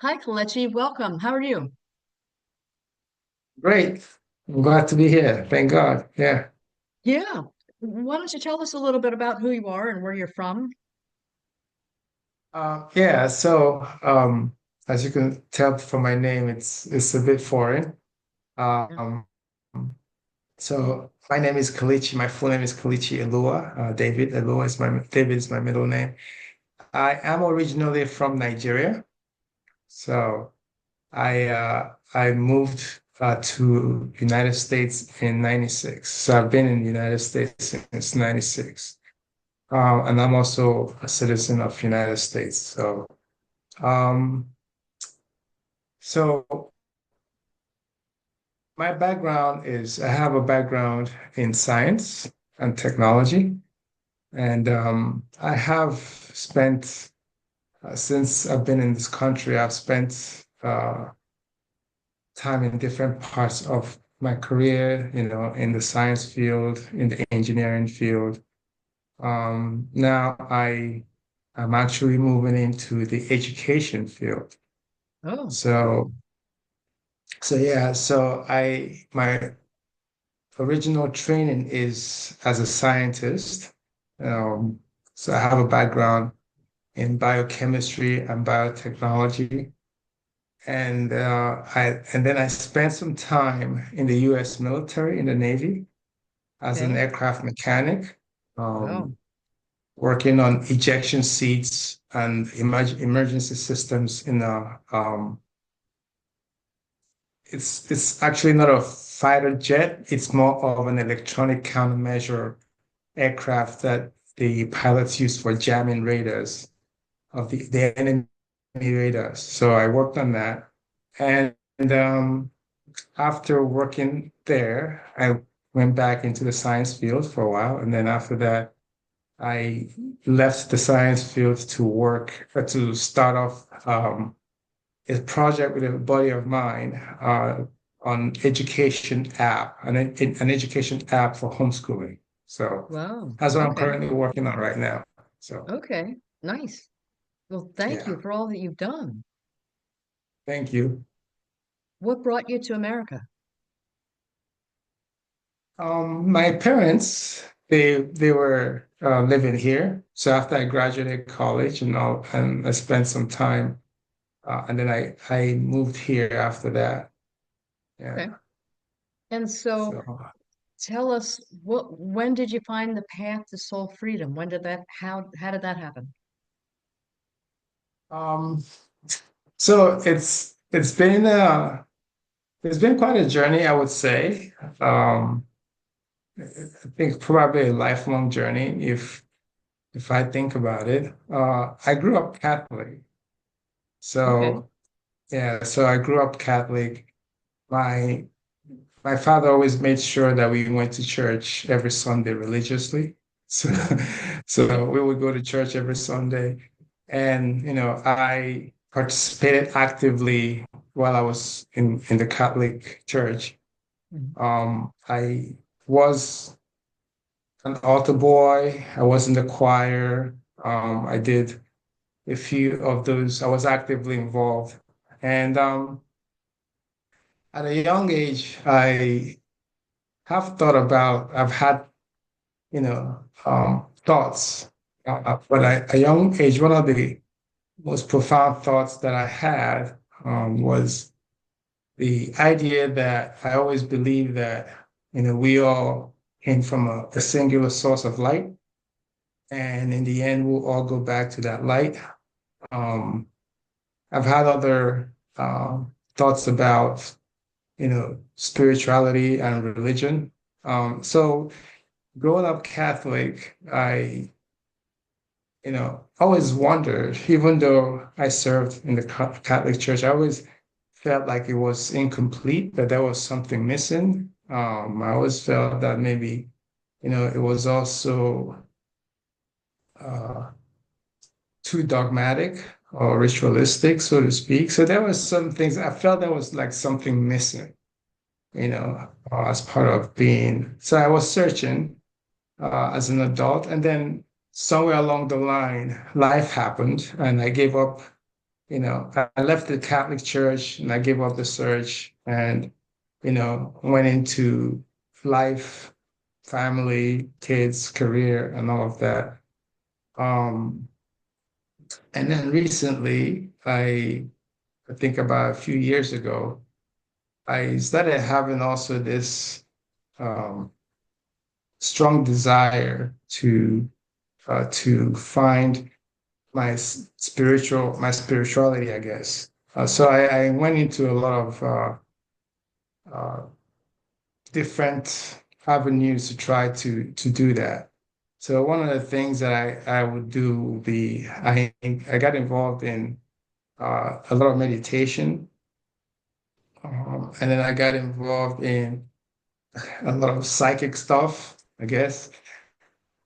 Hi, Kelechi. Welcome. How are you? Great. I'm glad to be here. Thank God. Yeah. Yeah. Why don't you tell us a little bit about who you are and where you're from? Yeah. As you can tell from my name, it's a bit foreign. Yeah. Um, so my name is Kelechi. My full name is Kelechi Elua. David Elua is my middle name. I am originally from Nigeria. So I moved to United States in '96. So I've been in the United States since '96. And I'm also a citizen of United States. Um, so my background is I have a background in science and technology, and I have spent since I've been in this country, I've spent time in different parts of my career, in the science field, in the engineering field. Now I'm actually moving into the education field. Oh, So my original training is as a scientist. Um, so I have a background in biochemistry and biotechnology. And then I spent some time in the U.S. military, in the Navy, as an okay. aircraft mechanic, Wow. um, working on ejection seats and emergency systems in a it's actually not a fighter jet. It's more of an electronic countermeasure aircraft that the pilots use for jamming radars of the enemy radars. So I worked on that. And after working there, I went back into the science field for a while. And then after that, I left the science field to work, to start off a project with a buddy of mine on education app, an education app for homeschooling. So Wow. that's what I'm Okay. currently working on right now. So Okay. Nice. Well, thank you yeah, for all that you've done. thank you. What brought you to America? My parents, they were living here. So after I graduated college and I spent some time, and then I moved here after that. Okay. Yeah. And so So tell us when did you find the path to soul freedom? When did how did that happen? um, so it's been quite a journey, I would say. I think probably a lifelong journey if I think about it. I grew up Catholic. Okay. So yeah, so I grew up Catholic. My my father always made sure that we went to church every Sunday religiously. So so we would go to church every Sunday. And I participated actively while I was in the Catholic Church. Mhm. I was an altar boy. I was in the choir. I did a few of those. I was actively involved. And at a young age, I've had, thoughts. But at a young age, one of the most profound thoughts that I had was the idea that I always believed that, we all came from a singular source of light. And in the end, we'll all go back to that light. Um, I've had other thoughts about, spirituality and religion. So growing up Catholic, I, always wondered, even though I served in the Catholic Church, I always felt like it was incomplete, that there was something missing. I always felt that maybe, it was also uh, too dogmatic or ritualistic, so to speak. So there was some things I felt there was like something missing, as part of being. So I was searching as an adult, and then somewhere along the line, life happened, and I gave up I left the Catholic Church and I gave up the search and, went into life, family, kids, career, and all of that. Um, and then recently, I think about a few years ago, I started having also this um, strong desire to find my spirituality, I guess. So I went into a lot of uh, different avenues to try to do that. So one of the things that I would do would be I got involved in a lot of meditation, and then I got involved in a lot of psychic stuff, I guess,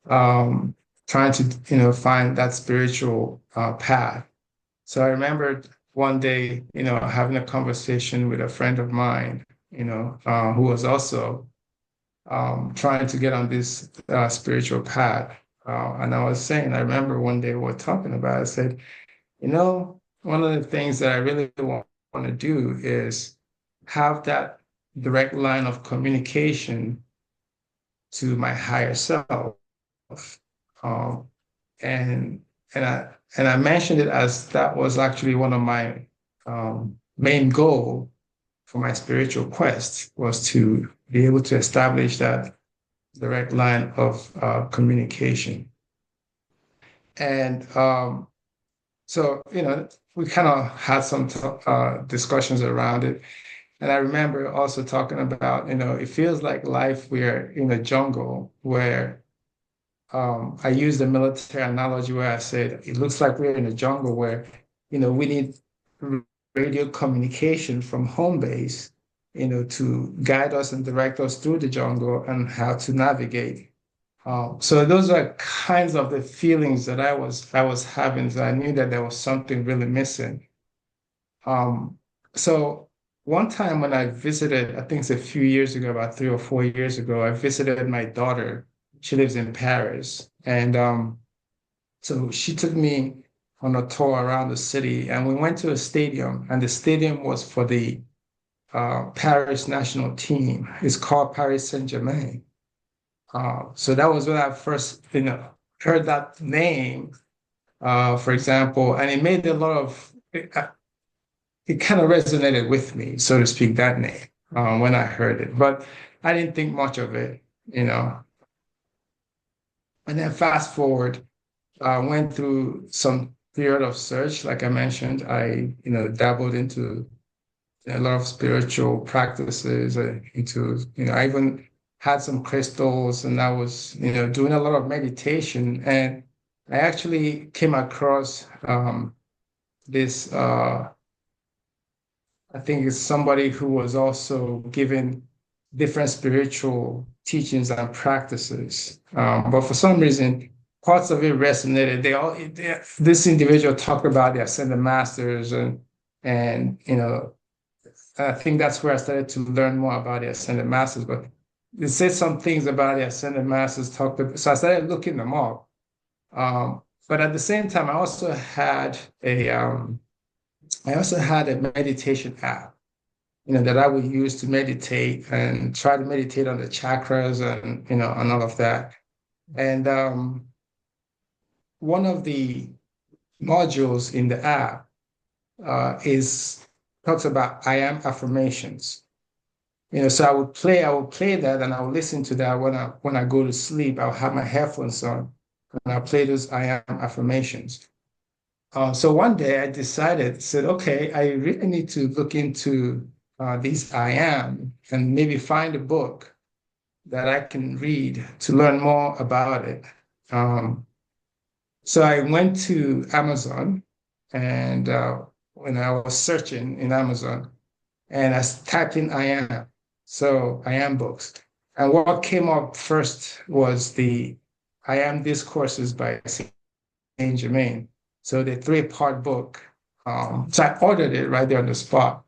um, trying to find that spiritual path. So I remember one day, having a conversation with a friend of mine, who was also trying to get on this spiritual path. And I was saying, I remember one day we were talking about, I said, one of the things that I really want to do is have that direct line of communication to my higher self. Um, and and I mentioned it as that was actually one of my main goal for my spiritual quest was to be able to establish that direct line of communication. And so, we kind of had some discussions around it. And I remember also talking about, it feels like life, we're in a jungle where I used the military analogy where I said it looks like we're in a jungle where, we need radio communication from home base, to guide us and direct us through the jungle and how to navigate. So those are kinds of the feelings that I was having. So I knew that there was something really missing. Um, so one time when I visited, I think it's a few years ago, about 3 or 4 years ago, I visited my daughter. She lives in Paris. And so she took me on a tour around the city and we went to a stadium and the stadium was for the Paris national team. It's called Paris Saint-Germain. So that was when I first, heard that name, for example, and it made a lot of, it kind of resonated with me, so to speak, that name, when I heard it. But I didn't think much of it, you know. And then fast forward, I went through some period of search. Like I mentioned, I, dabbled into a lot of spiritual practices, I even had some crystals and I was, doing a lot of meditation. And I actually came across this I think it's somebody who was also given different spiritual teachings and practices. But for some reason, parts of it resonated. This individual talked about the ascended masters and I think that's where I started to learn more about the ascended masters. But they said some things about the ascended masters so I started looking them up. But at the same time, I also had a meditation app, that I would use to meditate and try to meditate on the chakras and, and all of that. And one of the modules in the app is talks about I am affirmations. So I would play that and I would listen to that when I go to sleep. I'll have my headphones on and I'll play those I am affirmations. So one day I said, okay, I really need to look into these I am and maybe find a book that I can read to learn more about it. So I went to Amazon and when I was searching in Amazon and I typed in I am, so I am books. And what came up first was the I am discourses by Saint Germain. So the three-part book. So I ordered it right there on the spot.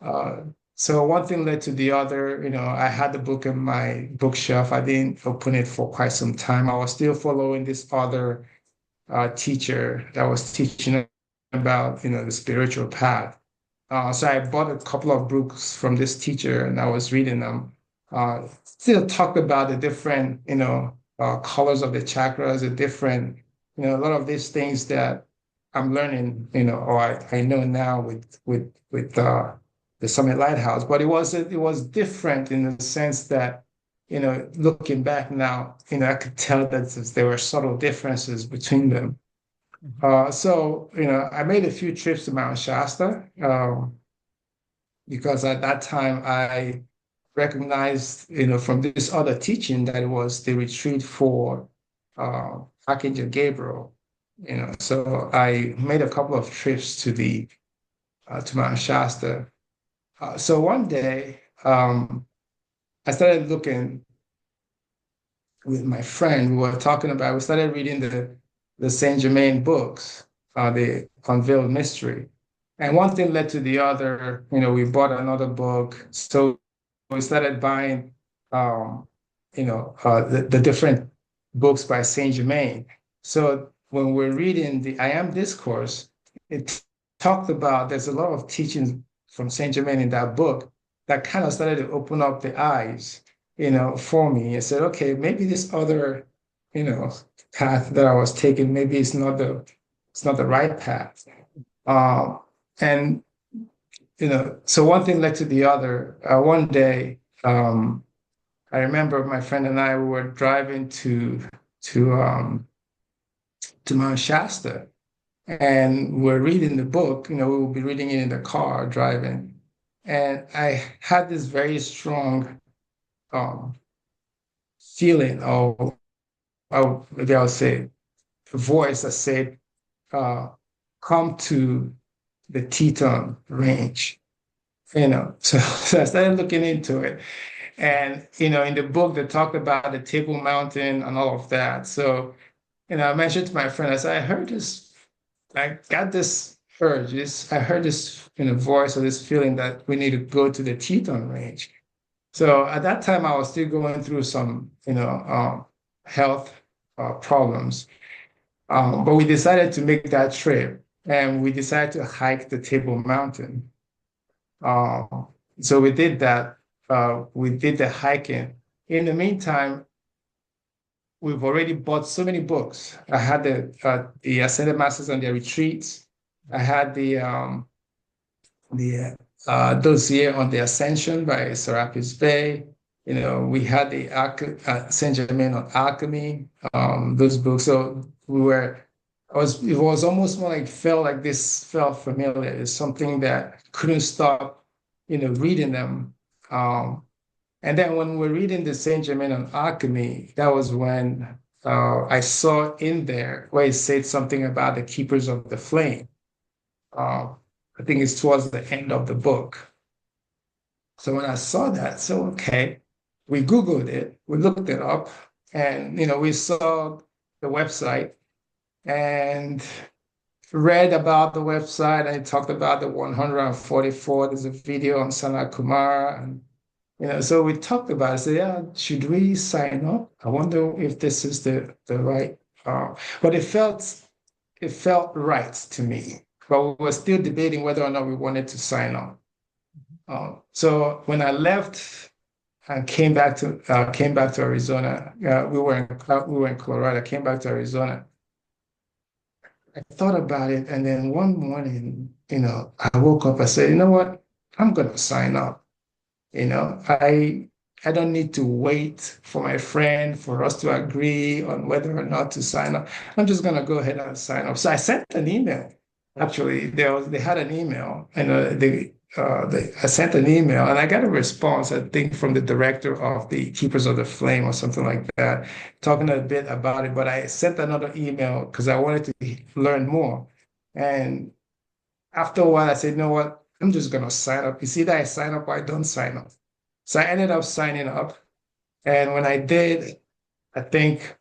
Uh, so one thing led to the other. I had the book in my bookshelf. I didn't open it for quite some time. I was still following this other teacher that was teaching about, the spiritual path. So I bought a couple of books from this teacher and I was reading them. Still talked about the different, colors of the chakras, the different, a lot of these things that I'm learning, or I know now with the Summit Lighthouse. But it was different in the sense that, looking back now, I could tell that there were subtle differences between them. Mhm. So, I made a few trips to Mount Shasta, because at that time I recognized, from this other teaching that it was the retreat for Archangel Gabriel. So I made a couple of trips to Mount Shasta. So one day, I started looking with my friend. We started reading the Saint Germain books, the Unveiled Mystery. And one thing led to the other. We bought another book. So we started buying, the different books by Saint Germain. So when we're reading the I Am Discourse, it talked about, there's a lot of teachings from Saint Germain in that book that kind of started to open up the eyes, for me. I said, okay, maybe this other, you know, path that I was taking, maybe it's not the right path. Um, and so one thing led to the other. One day, I remember my friend and I were driving to um, to Mount Shasta, and we're reading the book. We will be reading it in the car driving, and I had this very strong um, feeling, or maybe I'll say, a voice that said, uh, "Come to the Teton Range." So I started looking into it. And, in the book, they talked about the Table Mountain and all of that. So, I mentioned to my friend, I said, I heard this, I got this urge, I heard this, voice or this feeling that we need to go to the Teton Range. So at that time, I was still going through some, health problems. But we decided to make that trip and we decided to hike the Table Mountain. Um, so we did that. We did the hiking. In the meantime, we've already bought so many books. I had the Ascended Masters and their retreats. I had the dossier on the Ascension by Serapis Bey. We had the Saint Germain on alchemy. Those books. So we were. It was almost more like felt like this felt familiar. It's something that couldn't stop, reading them. And then when we're reading the Saint Germain on alchemy, that was when I saw in there where it said something about the keepers of the flame. Uh, I think it's towards the end of the book. So when I saw that, so okay, we Googled it, we looked it up, and we saw the website and read about the website, and it talked about the 144. There's a video on Sanat Kumar, and so we talked about it. So yeah, should we sign up? I wonder if this is the right. But it felt right to me. But we were still debating whether or not we wanted to sign up. So when I left and came back to Arizona, we were in Colorado. I came back to Arizona. I thought about it, and then one morning, I woke up. I said, you know what? I'm gonna sign up. I don't need to wait for my friend for us to agree on whether or not to sign up. I'm just gonna go ahead and sign up. So I sent an email. Actually, they had an email, and I sent an email, and I got a response, I think, from the director of the Keepers of the Flame or something like that, talking a bit about it. But I sent another email because I wanted to learn more. And after a while, I said, you know what? I'm just gonna sign up. It's either I sign up or I don't sign up. So I ended up signing up. And when I did, I think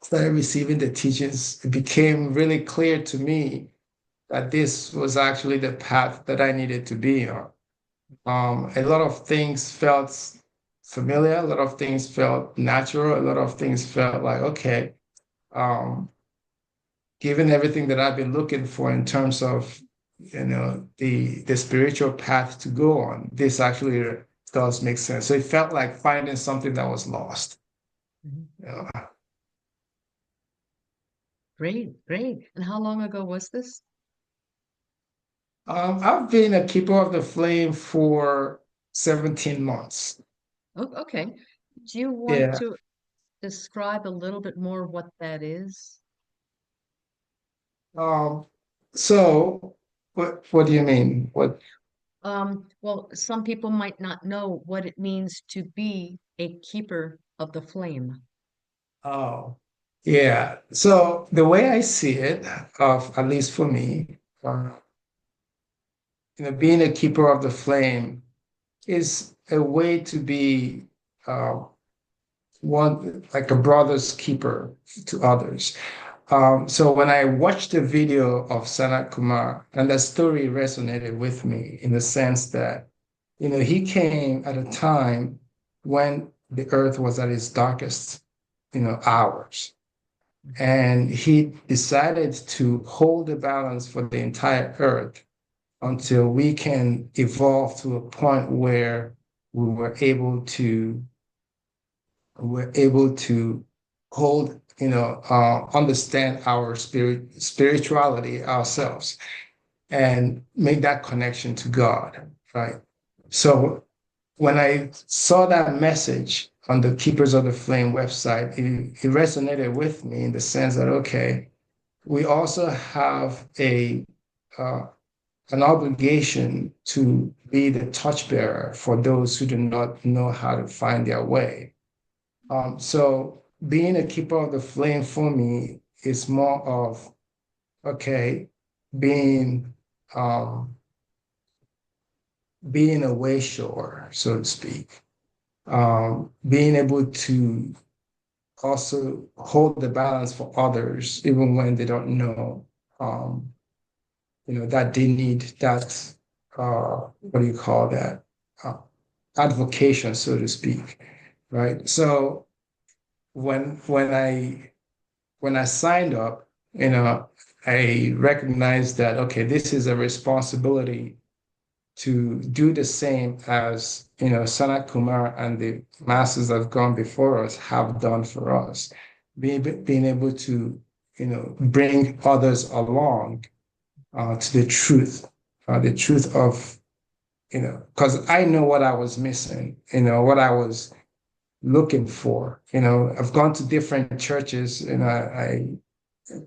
started receiving the teachings, it became really clear to me that this was actually the path that I needed to be on. A lot of things felt familiar, a lot of things felt natural, a lot of things felt like, okay, um, given everything that I've been looking for in terms of, the spiritual path to go on, this actually does make sense. So it felt like finding something that was lost. Mhm. You Great, great. And how long ago was this? I've been a keeper of the flame for 17 months. Oh, okay. Do you want Yeah. to describe a little bit more what that is? Um, so what do you mean? What? Well, some people might not know what it means to be a keeper of the flame. Oh, yeah. So the way I see it, of at least for me, being a keeper of the flame is a way to be uh, one like a brother's keeper to others. So when I watched the video of Sanat Kumar, and that story resonated with me in the sense that, he came at a time when the earth was at its darkest, hours. And he decided to hold the balance for the entire earth until we can evolve to a point where we were able to hold, understand our spirituality ourselves and make that connection to God, right? So when I saw that message on the Keepers of the Flame website, it resonated with me in the sense that, okay, we also have uh, an obligation to be the torchbearer for those who do not know how to find their way. So being a keeper of the flame for me is more of, okay, being um, being a way shower, so to speak. Being able to also hold the balance for others, even when they don't know, um, that they need that, what do you call that? Uh, Advocation, so to speak, right? So when I signed up, I recognized that, okay, this is a responsibility to do the same as, Sanat Kumar and the masters that have gone before us have done for us. Being able to, bring others along to the truth of, because I know what I was missing, what I was looking for. I've gone to different churches, and I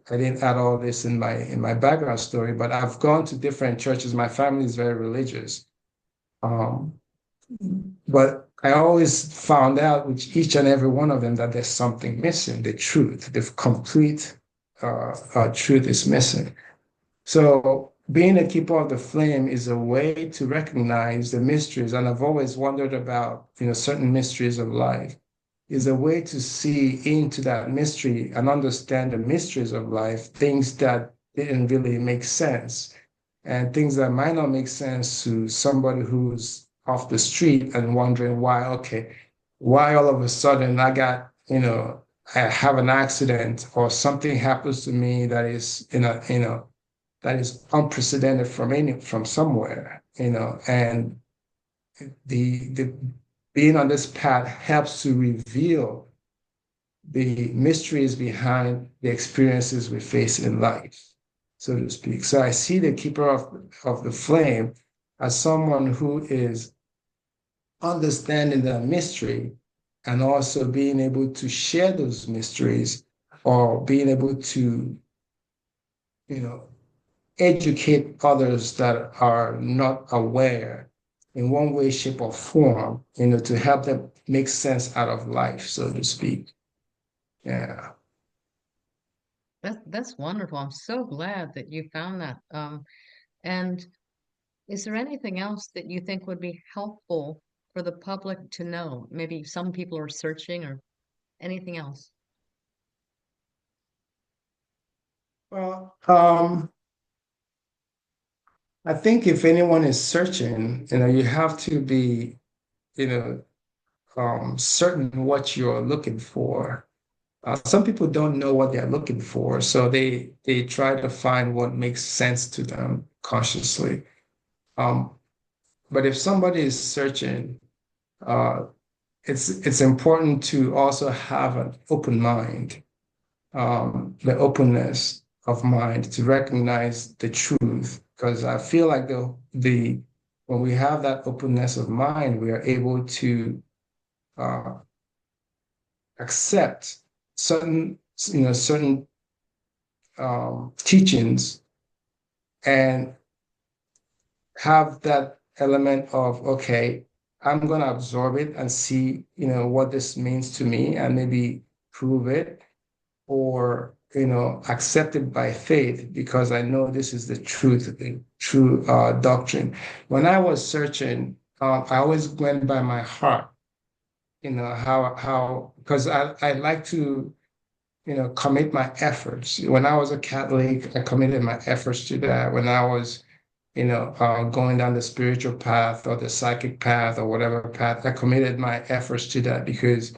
didn't add all this in my background story, but I've gone to different churches. My family is very religious. Um, but I always found out with each and every one of them that there's something missing, the truth, the complete truth is missing. So being a keeper of the flame is a way to recognize the mysteries. And I've always wondered about, certain mysteries of life, is a way to see into that mystery and understand the mysteries of life, things that didn't really make sense and things that might not make sense to somebody who's off the street and wondering why, okay, why all of a sudden I have an accident or something happens to me that is, that is unprecedented from somewhere, and the being on this path helps to reveal the mysteries behind the experiences we face in life, so to speak. So I see the keeper of the flame as someone who is understanding the mystery and also being able to share those mysteries or being able to, you know, educate others that are not aware in one way, shape, or form, to help them make sense out of life, so to speak. Yeah. That's wonderful. I'm so glad that you found that. And is there anything else that you think would be helpful for the public to know? Maybe some people are searching or anything else. Well, I think if anyone is searching, you have to be, you know, certain what you're looking for. Some people don't know what they're looking for, so they try to find what makes sense to them consciously. Um, but if somebody is searching, uh, it's important to also have an open mind, the openness of mind to recognize the truth. Because I feel like the when we have that openness of mind, we are able to uh, accept certain, certain teachings and have that element of, okay, I'm going to absorb it and see, what this means to me and maybe prove it or, accept it by faith because I know this is the truth, the true doctrine. When I was searching, I always went by my heart, because I like to commit my efforts. When I was a Catholic, I committed my efforts to that. When I was, going down the spiritual path or the psychic path or whatever path, I committed my efforts to that because,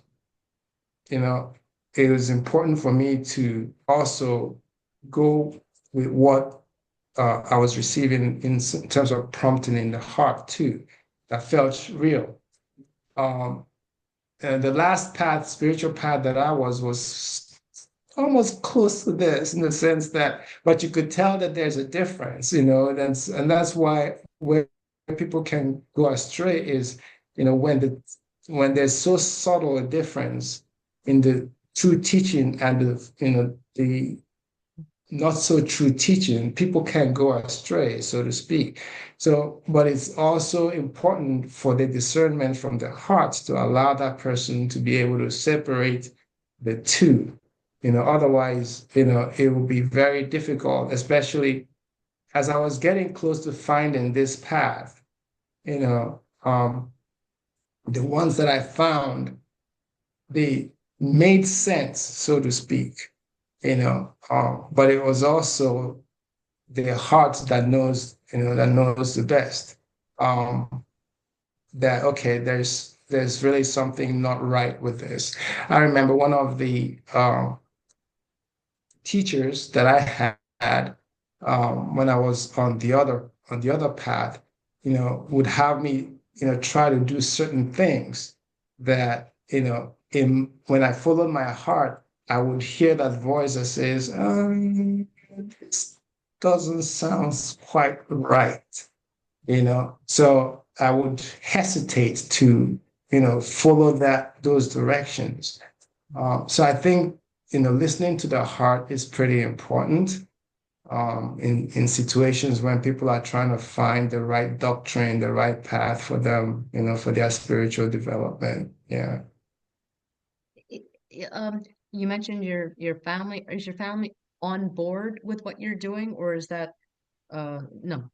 you know, it was important for me to also go with what I was receiving in terms of prompting in the heart too. That felt real. Um, and the last path, spiritual path that I was almost close to this in the sense that, but you could tell that there's a difference, and that's why where people can go astray is, when there's so subtle a difference in the true teaching and the not so true teaching, people can go astray, so to speak. So, but it's also important for the discernment from the heart to allow that person to be able to separate the two. Otherwise, it will be very difficult, especially as I was getting close to finding this path, the ones that I found, they made sense, so to speak, but it was also the heart that knows the best. That okay, there's really something not right with this. I remember one of the teachers that I had when I was on the other path, would have me, try to do certain things that, when I followed my heart, I would hear that voice that says, this doesn't sound quite right, So I would hesitate to, follow those directions. So I think, listening to the heart is pretty important in situations when people are trying to find the right doctrine, the right path for them, for their spiritual development. Yeah. I- you mentioned your family. Is your family on board with what you're doing, or is that no?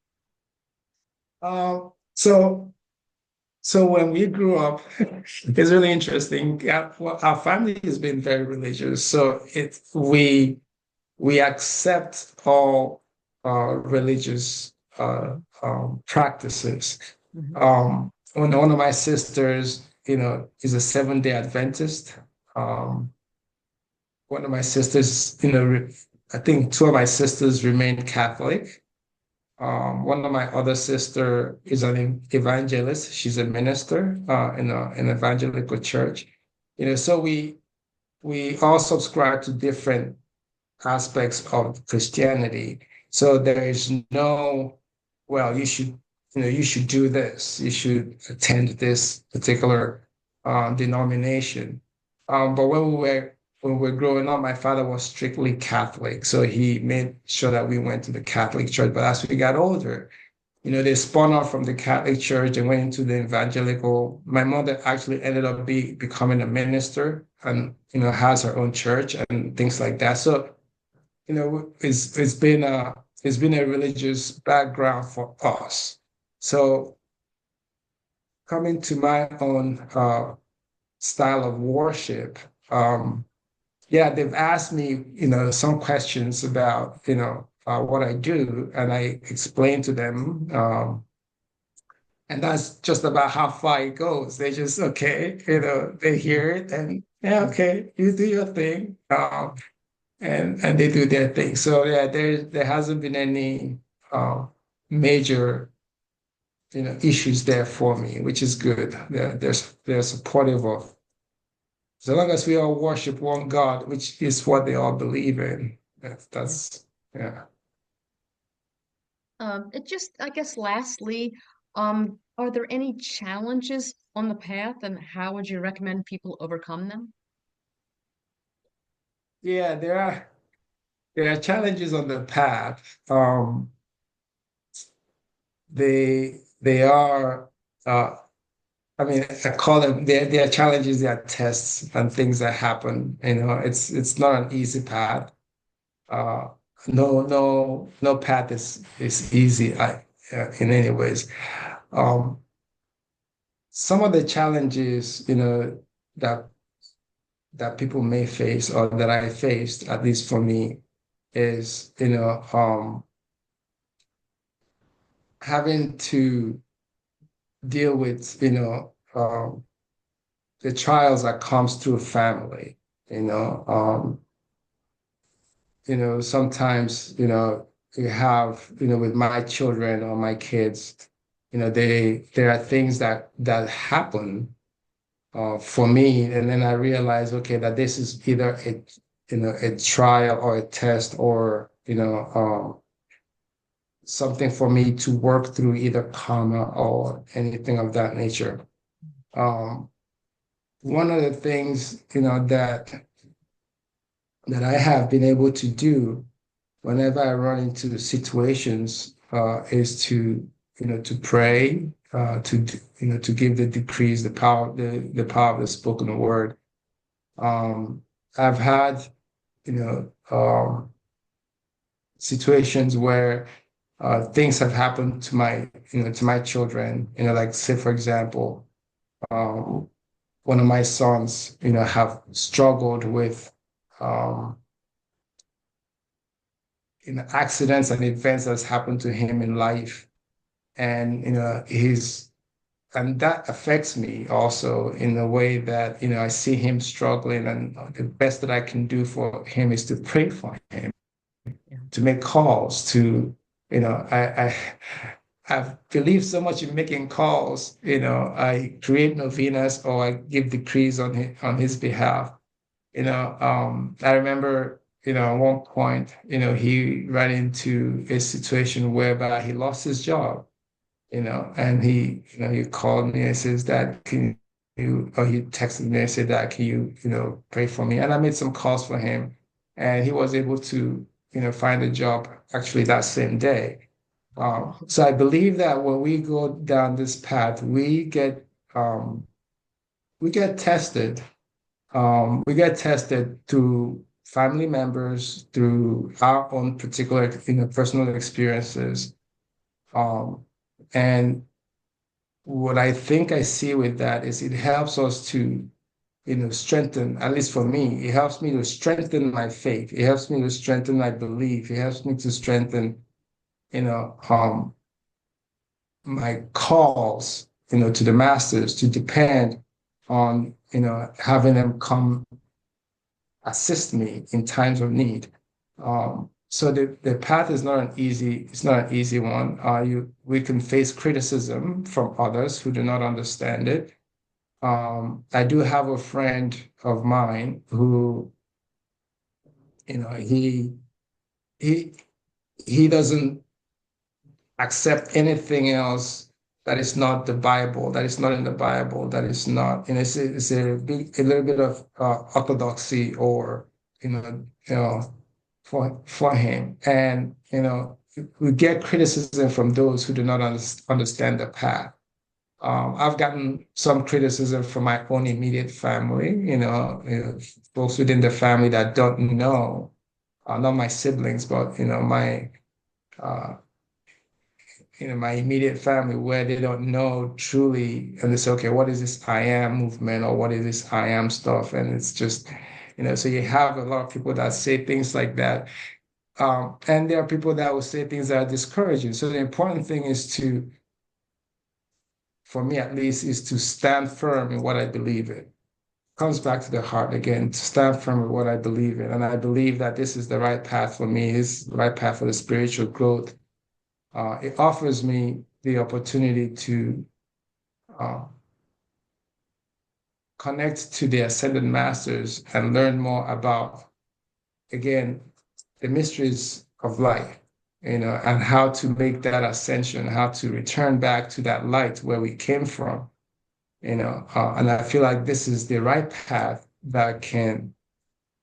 So when we grew up, it's really interesting. Well, our family has been very religious, so we accept all religious practices. Mhm. One of my sisters, is a Seventh-day Adventist. Um, One of my sisters, I think two of my sisters remained Catholic. One of my other sister is an evangelist. She's a minister in an evangelical church. So we all subscribe to different aspects of Christianity. So there is no, well, you should do this. You should attend this particular denomination. But when we were growing up, my father was strictly Catholic, so he made sure that we went to the Catholic church. But as we got older, they spun off from the Catholic church and went into the evangelical. My mother actually ended up becoming a minister and has her own church and things like that. So it's been a religious background for us. So coming to my own style of worship, yeah, they've asked me, some questions about, what I do, and I explain to them, And that's just about how far it goes. They just, okay, they hear it and yeah, okay, you do your thing. And they do their thing. So yeah, there hasn't been any major issues there for me, which is good. They're supportive of, so long as we all worship one God, which is what they all believe in. Yeah. That's yeah. It just, I guess, lastly, are there any challenges on the path, and how would you recommend people overcome them? Yeah, there are challenges on the path. They are I mean, I call them there are challenges, there are tests and things that happen. It's not an easy path. Uh, no path is easy in any ways. Um, some of the challenges, that that people may face or that I faced, at least for me, is having to deal with the trials that comes through family. You know, um, sometimes you have with my children or my kids, there are things that happen for me, and then I realize, okay, that this is either a trial or a test or something for me to work through, either karma or anything of that nature. Um, One of the things that I have been able to do whenever I run into situations is to pray, to give the decrees, the power of the spoken word. I've had you know um, situations where things have happened to my children. Like, say for example, um, one of my sons have struggled with um, accidents and events that's happened to him in life, and and that affects me also in a way that I see him struggling, and the best that I can do for him is to pray for him, Yeah. to make calls, to I've believed so much in making calls. I create novenas or I give decrees on his behalf. I remember, at one point, he ran into a situation whereby he lost his job, and he called me and says, "Dad, or he texted me and said, "Dad, can you, pray for me?" And I made some calls for him, and he was able to, find a job actually that same day. So I believe that when we go down this path, we get tested. We get tested through family members, through our own particular, personal experiences. Um, and what I think I see with that is it helps us to, strengthen, at least for me, it helps me to strengthen my faith. It helps me to strengthen my belief. It helps me to strengthen, you know, um, my calls, to the masters, to depend on, having them come assist me in times of need. So the path is not it's not an easy one. We can face criticism from others who do not understand it. I do have a friend of mine who, he he he doesn't accept anything else that is not the Bible, that is not in the Bible, that is not, it's a little bit of orthodoxy, or for him. And we get criticism from those who do not understand the path. I've gotten some criticism from my own immediate family, folks within the family that don't know, not my siblings, but uh, my immediate family, where they don't know truly, and they say, okay, what is this I am movement, or what is this I am stuff? And it's just, so you have a lot of people that say things like that. And there are people that will say things that are discouraging. So the important thing is for me at least, is to stand firm in what I believe in. Comes back to the heart again, to stand firm in what I believe in. And I believe that this is the right path for me, this is the right path for the spiritual growth. It offers me the opportunity to uh, connect to the ascended masters and learn more about, again, the mysteries of life, and how to make that ascension, how to return back to that light where we came from, and I feel like this is the right path that can,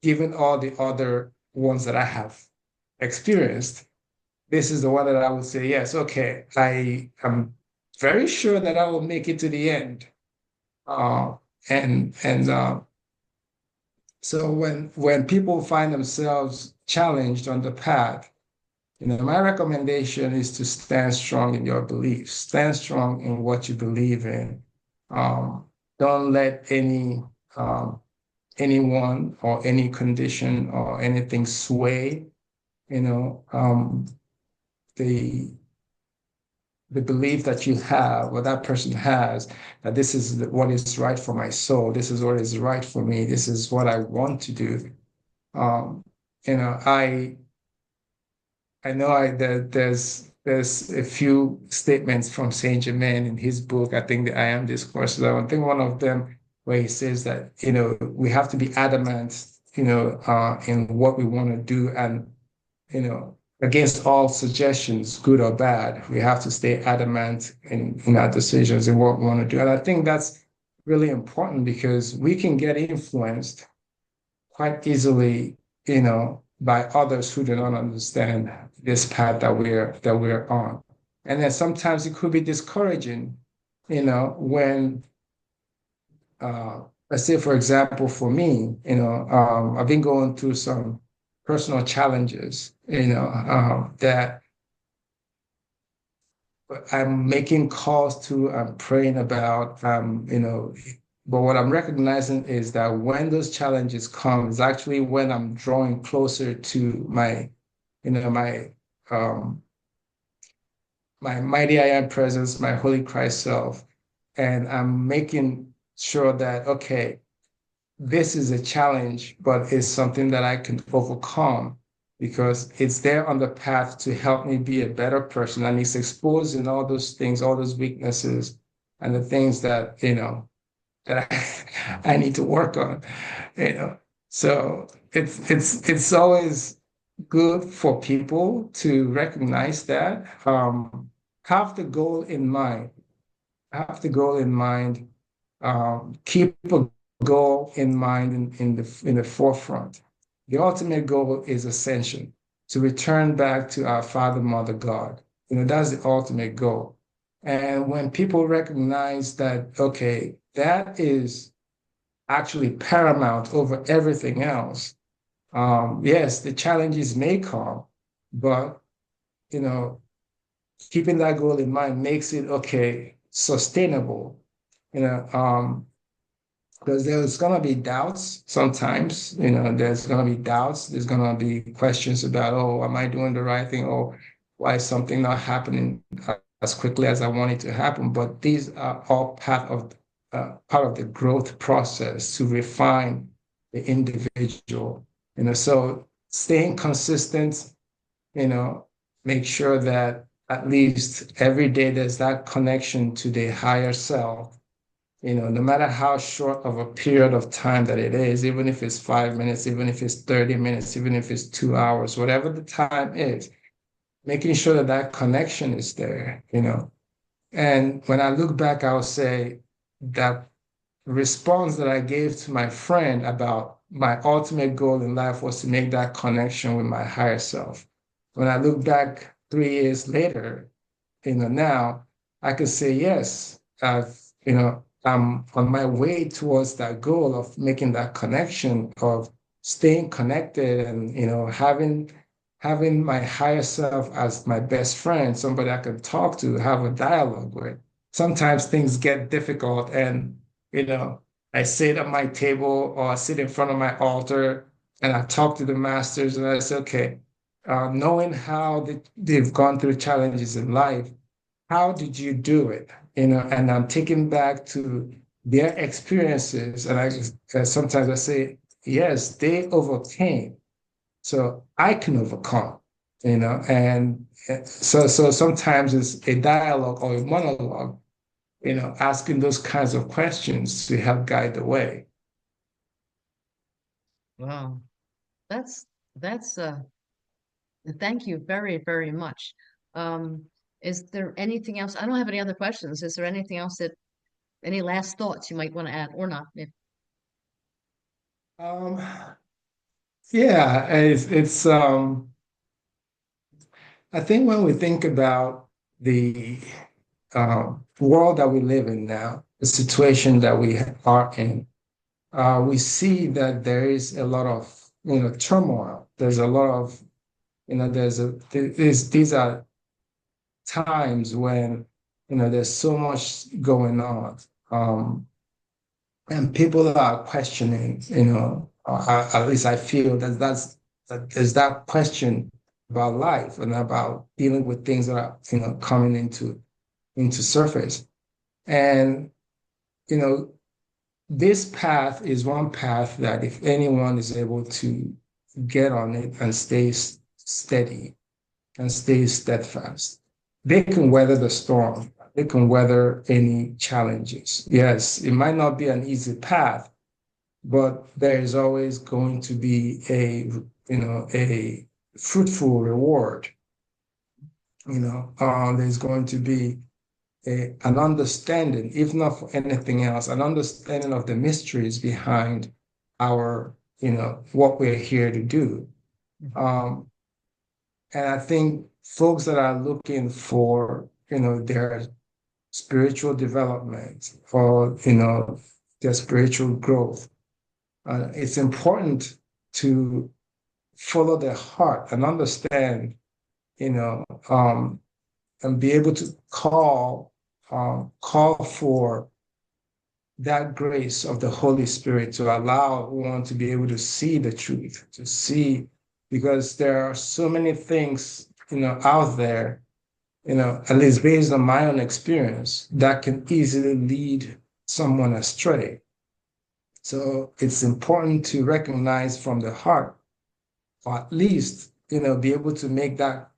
given all the other ones that I have experienced, this is the one that I would say, yes, okay, I am very sure that I will make it to the end. Uh, and so when people find themselves challenged on the path, my recommendation is to stand strong in your beliefs, stand strong in what you believe in. Um, don't let anyone or any condition or anything sway, the the belief that you have or that person has, that this is what is right for my soul, this is what is right for me, this is what I want to do. Um, you know, I know there's a few statements from Saint Germain in his book. I think the I Am Discourses. I think one of them where he says that we have to be adamant, in what we want to do, and against all suggestions, good or bad, we have to stay adamant in our decisions and what we want to do. And I think that's really important because we can get influenced quite easily, by others who do not understand this path that we're on. And then sometimes it could be discouraging, when let's say, for example, for me, I've been going through some personal challenges, that I'm making calls to, I'm praying about, but what I'm recognizing is that when those challenges come, is actually when I'm drawing closer to you know, my, um, my mighty I am presence, my holy Christ self. And I'm making sure that, okay, this is a challenge, but it's something that I can overcome because it's there on the path to help me be a better person. And it's exposing all those things, all those weaknesses, and the things that, that I need to work on, you know. So it's always good for people to recognize that. Have the goal in mind. Have the goal in mind. Keep a goal in mind in the forefront. The ultimate goal is ascension, to return back to our Father, Mother, God. That's the ultimate goal. And when people recognize that, okay, that is actually paramount over everything else, yes, the challenges may come, but you know, keeping that goal in mind makes it okay, sustainable. You know, because there's gonna be doubts sometimes. There's gonna be doubts. There's gonna be questions about, oh, am I doing the right thing? Or why is something not happening as quickly as I want it to happen? But these are all part of the growth process to refine the individual. So staying consistent, you know, make sure that at least every day there's that connection to the higher self, no matter how short of a period of time that it is, even if it's 5 minutes, even if it's 30 minutes, even if it's 2 hours, whatever the time is, making sure that that connection is there. And when I look back, I'll say that response that I gave to my friend about my ultimate goal in life was to make that connection with my higher self. When I look back 3 years later, now I could say, yes, I'm on my way towards that goal of making that connection, of staying connected and, having my higher self as my best friend, somebody I can talk to, have a dialogue with. Sometimes things get difficult and, you know, I sit at my table or I sit in front of my altar and I talk to the masters and I say, okay, knowing how they've gone through challenges in life, how did you do it? And I'm taken back to their experiences. And sometimes I say, yes, they overcame. So I can overcome, and so sometimes it's a dialogue or a monologue, asking those kinds of questions to help guide the way. Wow. That's that's thank you very, very much. Um, is there anything else? I don't have any other questions. Is there anything else that any last thoughts you might want to add or not? Um, yeah, I think when we think about the world that we live in now, the situation that we are in, we see that there is a lot of turmoil. There's a lot of these are times when there's so much going on, and people are questioning. At least I feel that there's that question about life and about dealing with things that are coming into surface, and you know this path is one path that if anyone is able to get on it and stay steady and stay steadfast, they can weather the storm. They can weather any challenges. Yes, it might not be an easy path, but there is always going to be a fruitful reward. There's going to be an understanding, if not for anything else, an understanding of the mysteries behind our, what we're here to do. Um, and I think folks that are looking for, their spiritual development or, their spiritual growth, it's important to follow their heart and understand, you know, um, and be able to call for that grace of the Holy Spirit to allow one to be able to see the truth, to see, because there are so many things, out there, at least based on my own experience, that can easily lead someone astray. So it's important to recognize from the heart, or at least, be able to make that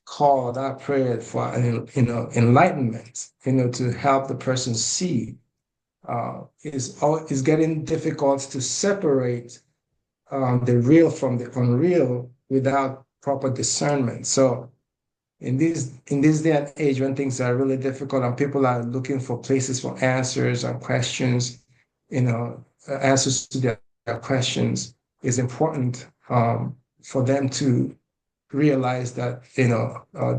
call, that prayer for, enlightenment, to help the person see. Is getting difficult to separate the real from the unreal without proper discernment. So in this day and age when things are really difficult and people are looking for places for answers and questions, answers to their questions, it's important for them to realize that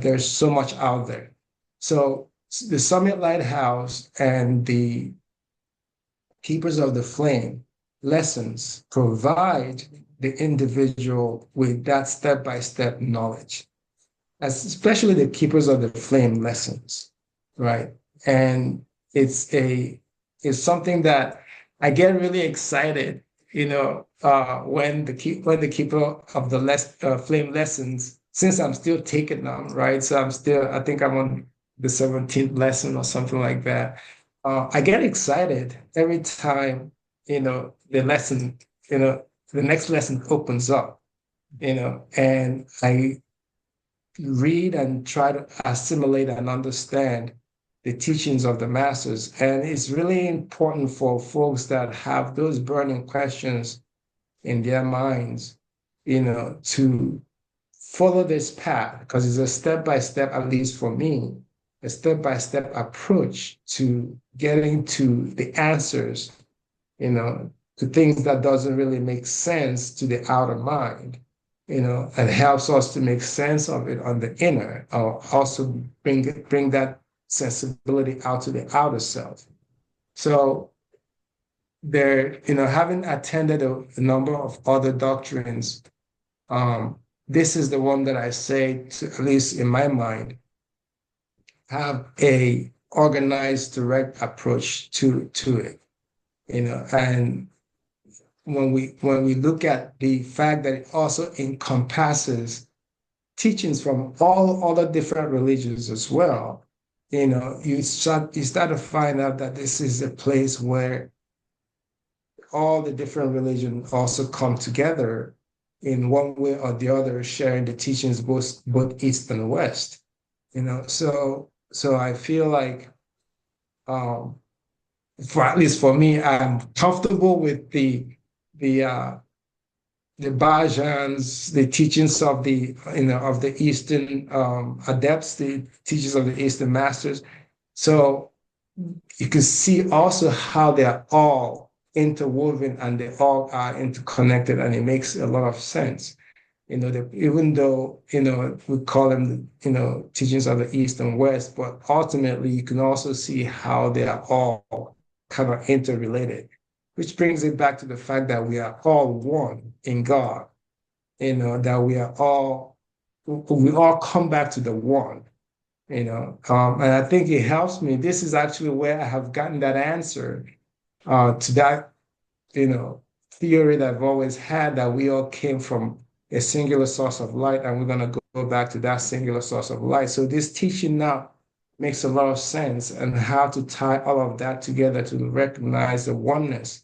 there's so much out there. So the Summit Lighthouse and the Keepers of the Flame lessons provide the individual with that step-by-step knowledge, especially the Keepers of the Flame lessons, right? And it's a it's something that I get really excited, when the Keeper of the Flame lessons, since I'm still taking them, right? So I think I'm on the 17th lesson or something like that. I get excited every time, the lesson, the next lesson opens up, and I read and try to assimilate and understand the teachings of the masters. And it's really important for folks that have those burning questions in their minds, to follow this path because it's a step by step, at least for me, a step by step approach to getting to the answers, to things that doesn't really make sense to the outer mind, and helps us to make sense of it on the inner, or also bring that sensibility out to the outer self. So having attended a number of other doctrines, this is the one that I say, to, at least in my mind, have a organized, direct approach to it. And when we look at the fact that it also encompasses teachings from all other different religions as well, you start to find out that this is a place where all the different religions also come together in one way or the other, sharing the teachings both East and West. So I feel like um, for at least for me, I'm comfortable with the the Bajans, the teachings of the Eastern adepts, the teachings of the Eastern masters. So you can see also how they're all interwoven and they all are interconnected, and it makes a lot of sense. Even though we call them teachings of the East and West, but ultimately you can also see how they are all kind of interrelated, which brings it back to the fact that we are all one in God. That we all come back to the one. And I think it helps me. This is actually where I have gotten that answer to that you know, theory that I've always had, that we all came from a singular source of light and we're going to go back to that singular source of light. So this teaching now makes a lot of sense, and how to tie all of that together to recognize the oneness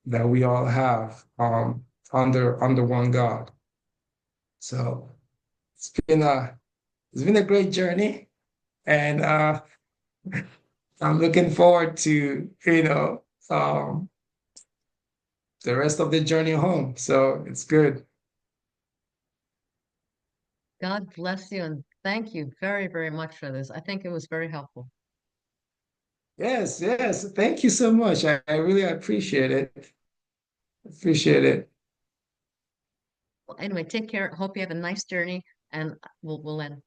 that we all have under one God. So it's been a great journey, and I'm looking forward to the rest of the journey home. So it's good. God bless you and thank you very, very much for this. I think it was very helpful. Yes, yes. Thank you so much. I really appreciate it. Appreciate it. Well, anyway, take care. Hope you have a nice journey and we'll end.